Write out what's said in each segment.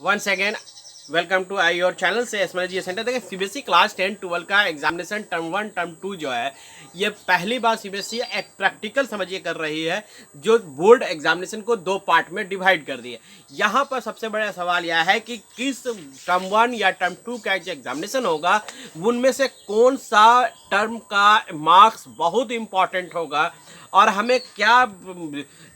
Once again welcome to I your channel से SMLG centre. देखिए CBSE class 10-12 का examination term 1 term 2 जो है ये पहली बार सीबीएसई एक प्रैक्टिकल समझिए कर रही है, जो बोर्ड एग्जामिनेशन को दो पार्ट में डिवाइड कर दी है। यहाँ पर सबसे बड़ा सवाल यह है कि किस टर्म 1 या टर्म 2 का जो एग्जामिनेशन होगा उनमें से कौन सा टर्म का मार्क्स बहुत इंपॉर्टेंट होगा और हमें क्या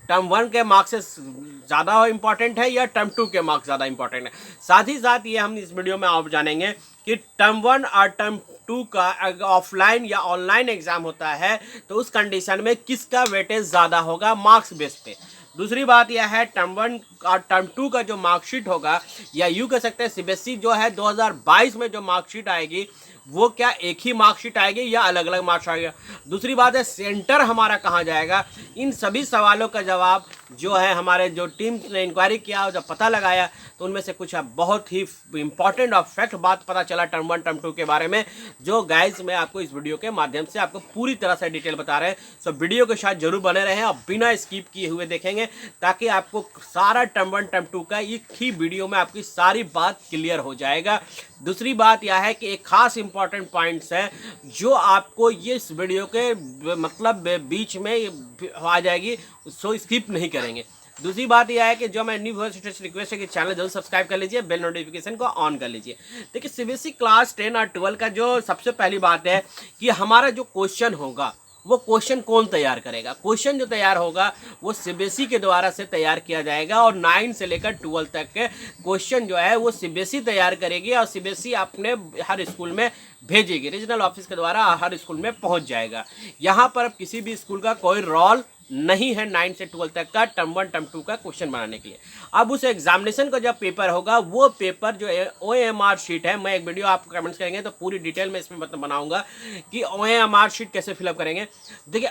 टर्म 1 के मार्क्स से ज़्यादा इंपॉर्टेंट है या टर्म 2 के मार्क्स ज़्यादा इंपॉर्टेंट है। साथ ही साथ ये हम इस वीडियो में आप जानेंगे कि टर्म 1 और टर्म 2 का ऑफलाइन या ऑनलाइन एग्जाम होता है तो उस कंडीशन में किसका वेटेज ज़्यादा होगा मार्क्स बेस पे। दूसरी बात यह है टर्म 1 और टर्म 2 का जो मार्कशीट होगा या यूँ कह सकते हैं सीबीएसई जो है 2022 में जो मार्कशीट आएगी वो क्या एक ही मार्कशीट आएगी या अलग अलग मार्क्स आएगा। दूसरी बात है सेंटर हमारा कहाँ जाएगा। इन सभी सवालों का जवाब जो है हमारे जो टीम ने इंक्वायरी किया और जब पता लगाया तो उनमें से कुछ बहुत ही इंपॉर्टेंट और फैक्ट बात पता चला टर्म 1 टर्म 2 के बारे में, जो गाइज मैं आपको इस वीडियो के माध्यम से आपको पूरी तरह से डिटेल बता रहे हैं। सो वीडियो के साथ जरूर बने रहें और बिना स्किप किए हुए देखेंगे ताकि आपको सारा टर्म 1 टर्म 2 का एक ही वीडियो में आपकी सारी बात क्लियर हो जाएगा। दूसरी बात यह है कि एक खास इंपॉर्टेंट पॉइंट्स है जो आपको ये इस वीडियो के मतलब बीच में आ जाएगी, सो स्किप नहीं करेंगे। दूसरी बात यह है कि जो मैं न्यू रिक्वेस्ट है कि चैनल जरूर सब्सक्राइब कर लीजिए, बेल नोटिफिकेशन को ऑन कर लीजिए। देखिए सीबीएसई क्लास 10 और 12 का जो सबसे पहली बात है कि हमारा जो क्वेश्चन होगा वो क्वेश्चन कौन तैयार करेगा। क्वेश्चन जो तैयार होगा वो सीबीएसई के द्वारा से तैयार किया जाएगा और 9 से लेकर 12 तक के क्वेश्चन जो है वो सीबीएसई तैयार करेगी और सीबीएसई अपने हर स्कूल में भेजेगी, रीजनल ऑफिस के द्वारा हर स्कूल में पहुंच जाएगा। यहाँ पर अब किसी भी स्कूल का कोई रोल नहीं है 9 से 12 तक का टर्म 1 टर्म 2 का क्वेश्चन बनाने के लिए। अब उस एग्जामिनेशन का जब पेपर होगा वो पेपर जो OMR शीट है, मैं एक वीडियो आप कमेंट्स करेंगे तो पूरी डिटेल में इसमें मतलब बनाऊंगा कि OMR शीट कैसे फिलअप करेंगे। देखिए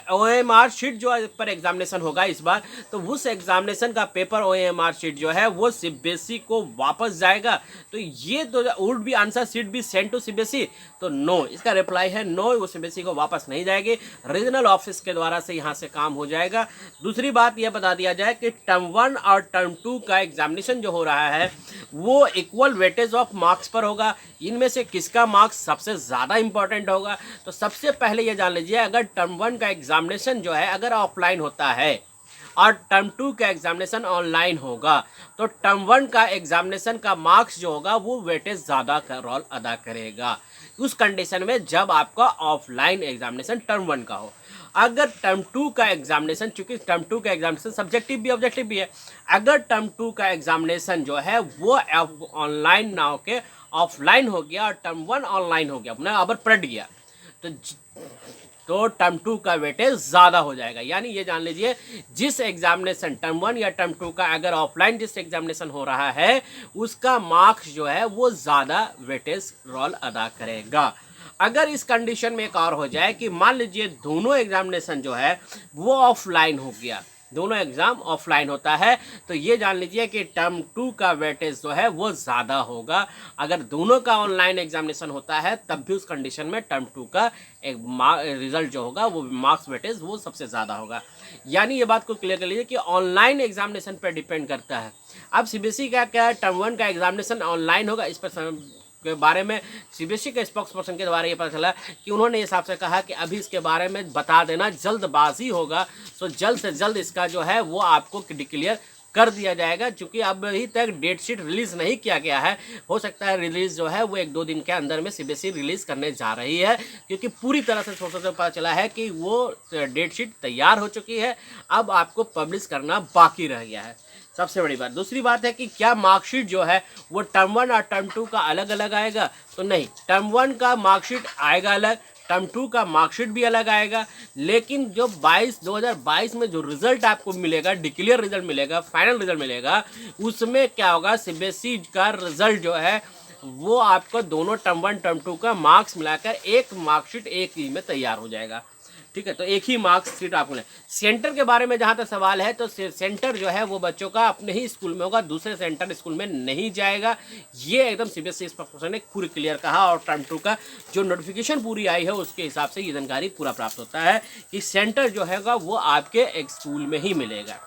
OMR शीट जो पर एग्जामिनेशन होगा इस बार, तो उस एग्जामिनेशन का पेपर OMR शीट जो है वो सीबीएसई को वापस जाएगा। तो ये तो would be answer sheet be send to CBSE, तो नो, इसका रिप्लाई है नो, वो सीबीएसई को वापस नहीं जाएगी, रीजनल ऑफिस के द्वारा से यहाँ से काम हो जाएगा। दूसरी बात यह बता दिया जाए कि टर्म 1 और टर्म 2 का एग्जामिनेशन जो हो रहा है वो इक्वल वेटेज ऑफ मार्क्स पर होगा। इनमें से किसका मार्क्स सबसे ज़्यादा इंपॉर्टेंट होगा, तो सबसे पहले ये जान लीजिए अगर टर्म 1 का एग्जामिनेशन जो है अगर ऑफलाइन होता है और टर्म 2 का एग्जामिनेशन ऑनलाइन होगा तो टर्म 1 का एग्जामिनेशन का मार्क्स जो होगा वो वेटेज ज़्यादा का रोल अदा करेगा उस कंडीशन में जब आपका ऑफलाइन एग्जामिनेशन टर्म 1 का हो। अगर टर्म 2 का एग्जामिनेशन, चूंकि टर्म 2 का एग्जामिनेशन सब्जेक्टिव भी ऑब्जेक्टिव भी है, अगर टर्म 2 का एग्जामिनेशन जो है वो ऑनलाइन ना होके ऑफलाइन हो गया और टर्म 1 ऑनलाइन हो गया, अपना अबर पलट गया, तो टर्म 2 का वेटेज ज़्यादा हो जाएगा। यानी ये जान लीजिए जिस एग्जामिनेशन टर्म 1 या टर्म 2 का अगर ऑफलाइन जिस एग्जामिनेशन हो रहा है उसका मार्क्स जो है वो ज़्यादा वेटेज रोल अदा करेगा। अगर इस कंडीशन में एक और हो जाए कि मान लीजिए दोनों एग्जामिनेशन जो है वो ऑफलाइन हो गया, दोनों एग्ज़ाम ऑफलाइन होता है, तो ये जान लीजिए कि टर्म 2 का वेटेज जो है वो ज़्यादा होगा। अगर दोनों का ऑनलाइन एग्जामिनेशन होता है तब भी उस कंडीशन में टर्म 2 का एक रिजल्ट जो होगा वो मार्क्स वेटेज वो सबसे ज़्यादा होगा। यानी ये बात को क्लियर कर लीजिए कि ऑनलाइन एग्जामिनेशन पर डिपेंड करता है। अब सीबीएसई का क्या टर्म 1 का एग्जामिनेशन ऑनलाइन होगा, इस पर के बारे में सीबीएसई के स्पोक्स पर्सन के द्वारा ये पता चला कि उन्होंने हिसाब से कहा कि अभी इसके बारे में बता देना जल्दबाजी होगा, तो जल्द से जल्द इसका जो है वो आपको डिक्लेयर कर दिया जाएगा। क्योंकि अभी तक डेट शीट रिलीज नहीं किया गया है, हो सकता है रिलीज जो है वो 1-2 दिन के अंदर में सीबीएसई रिलीज करने जा रही है, क्योंकि पूरी तरह से सोर्सेस से पता चला है कि वो डेट शीट तैयार हो चुकी है, अब आपको पब्लिश करना बाकी रह गया है। सबसे बड़ी बात दूसरी बात है कि क्या मार्कशीट जो है वो टर्म 1 और टर्म 2 का अलग अलग आएगा, तो नहीं, टर्म 1 का मार्कशीट आएगा अलग, टर्म 2 का मार्कशीट भी अलग आएगा। लेकिन जो 2022 में जो रिजल्ट आपको मिलेगा, डिक्लेयर रिजल्ट मिलेगा, फाइनल रिजल्ट मिलेगा, उसमें क्या होगा सीबीएसई का रिजल्ट जो है वो आपको दोनों टर्म 1 टर्म 2 का मार्क्स मिलाकर एक मार्कशीट एक ही में तैयार हो जाएगा। ठीक है, तो एक ही मार्क्स शीट आपको ले। सेंटर के बारे में जहाँ तक सवाल है तो सेंटर जो है वो बच्चों का अपने ही स्कूल में होगा, दूसरे सेंटर स्कूल में नहीं जाएगा। ये एकदम सीबीएसई स्पष्ट ने पूरी क्लियर कहा और टर्म 2 का जो नोटिफिकेशन पूरी आई है उसके हिसाब से ये जानकारी पूरा प्राप्त होता है कि सेंटर जो है वो आपके एक स्कूल में ही मिलेगा।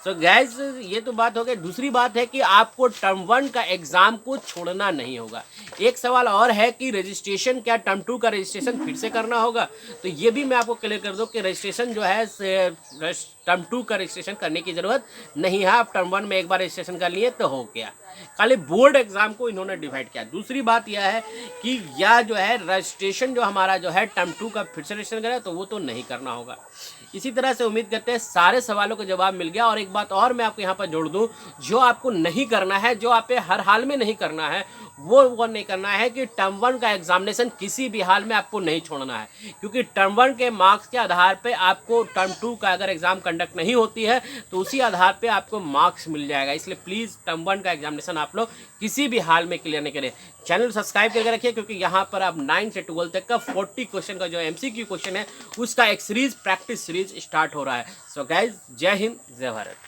सो गैस ये तो बात हो गई। दूसरी बात है कि आपको टर्म 1 का एग्ज़ाम को छोड़ना नहीं होगा। एक सवाल और है कि रजिस्ट्रेशन क्या टर्म 2 का रजिस्ट्रेशन फिर से करना होगा? तो ये भी मैं आपको क्लियर कर दूं कि रजिस्ट्रेशन जो है टर्म 2 का रजिस्ट्रेशन करने की ज़रूरत नहीं है। आप टर्म 1 में एक बार रजिस्ट्रेशन कर लिए तो हो गया। खाली बोर्ड एग्जाम को इन्होंने डिवाइड किया। दूसरी बात यह है कि यह जो है रजिस्ट्रेशन जो हमारा जो है टर्म 2 का फिर से रजिस्ट्रेशन करें तो वो तो नहीं करना होगा। इसी तरह से उम्मीद करते हैं सारे सवालों का जवाब मिल गया। और एक बात और मैं आपको यहाँ पर जोड़ दूँ, जो आपको नहीं करना है, जो आप हर हाल में नहीं करना है, वो नहीं करना है कि टर्म 1 का एग्जामिनेशन किसी भी हाल में आपको नहीं छोड़ना है। क्योंकि टर्म 1 के मार्क्स के आधार पे आपको टर्म 2 का अगर एग्जाम कंडक्ट नहीं होती है तो उसी आधार पे आपको मार्क्स मिल जाएगा। इसलिए प्लीज़ टर्म 1 का एग्जामिनेशन आप लोग किसी भी हाल में क्लियर नहीं करें। चैनल सब्सक्राइब करके रखिए, क्योंकि यहाँ पर अब 9 से 12 तक का 40 क्वेश्चन का जो MCQ क्वेश्चन है उसका एक सीरीज प्रैक्टिस सीरीज स्टार्ट हो रहा है। सो गाइज, जय हिंद, जय भारत।